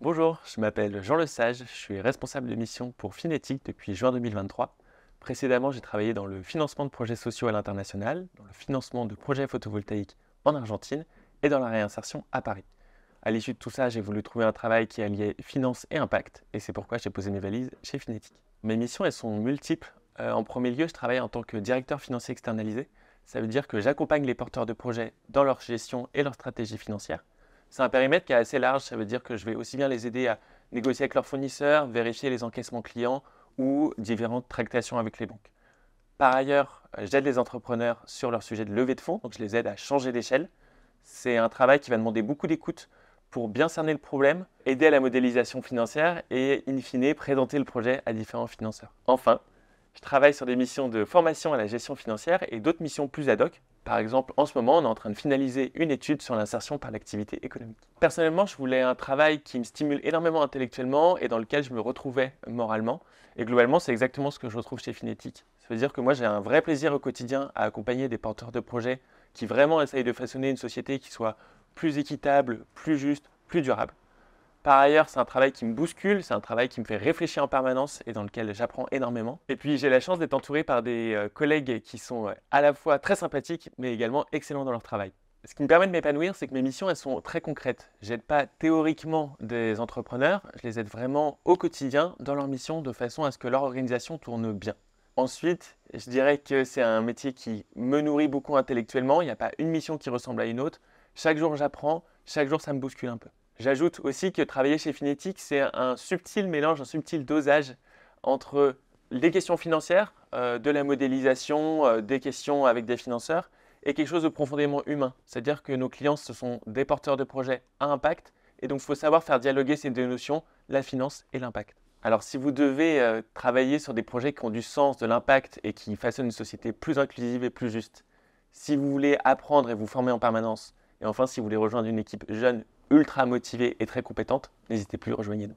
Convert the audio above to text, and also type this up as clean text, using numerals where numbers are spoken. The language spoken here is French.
Bonjour, je m'appelle Jean Lesage, je suis responsable de mission pour Finetic depuis juin 2023. Précédemment, j'ai travaillé dans le financement de projets sociaux à l'international, dans le financement de projets photovoltaïques en Argentine et dans la réinsertion à Paris. À l'issue de tout ça, j'ai voulu trouver un travail qui alliait finance et impact, et c'est pourquoi j'ai posé mes valises chez Finetic. Mes missions, elles sont multiples. En premier lieu, je travaille en tant que directeur financier externalisé. Ça veut dire que j'accompagne les porteurs de projets dans leur gestion et leur stratégie financière. C'est un périmètre qui est assez large, ça veut dire que je vais aussi bien les aider à négocier avec leurs fournisseurs, vérifier les encaissements clients ou différentes tractations avec les banques. Par ailleurs, j'aide les entrepreneurs sur leur sujet de levée de fonds, donc je les aide à changer d'échelle. C'est un travail qui va demander beaucoup d'écoute pour bien cerner le problème, aider à la modélisation financière et, in fine, présenter le projet à différents financeurs. Enfin, je travaille sur des missions de formation à la gestion financière et d'autres missions plus ad hoc. Par exemple, en ce moment, on est en train de finaliser une étude sur l'insertion par l'activité économique. Personnellement, je voulais un travail qui me stimule énormément intellectuellement et dans lequel je me retrouvais moralement. Et globalement, c'est exactement ce que je retrouve chez Finetic. Ça veut dire que moi, j'ai un vrai plaisir au quotidien à accompagner des porteurs de projets qui vraiment essayent de façonner une société qui soit plus équitable, plus juste, plus durable. Par ailleurs, c'est un travail qui me bouscule, c'est un travail qui me fait réfléchir en permanence et dans lequel j'apprends énormément. Et puis, j'ai la chance d'être entouré par des collègues qui sont à la fois très sympathiques, mais également excellents dans leur travail. Ce qui me permet de m'épanouir, c'est que mes missions, elles sont très concrètes. Je n'aide pas théoriquement des entrepreneurs, je les aide vraiment au quotidien dans leur mission de façon à ce que leur organisation tourne bien. Ensuite, je dirais que c'est un métier qui me nourrit beaucoup intellectuellement. Il n'y a pas une mission qui ressemble à une autre. Chaque jour, j'apprends. Chaque jour, ça me bouscule un peu. J'ajoute aussi que travailler chez Finetic, c'est un subtil mélange, un subtil dosage entre des questions financières, de la modélisation, des questions avec des financeurs, et quelque chose de profondément humain. C'est-à-dire que nos clients, ce sont des porteurs de projets à impact, et donc il faut savoir faire dialoguer ces deux notions, la finance et l'impact. Alors si vous devez travailler sur des projets qui ont du sens, de l'impact et qui façonnent une société plus inclusive et plus juste, si vous voulez apprendre et vous former en permanence, et enfin si vous voulez rejoindre une équipe jeune, ultra motivée et très compétente, n'hésitez plus, rejoignez-nous.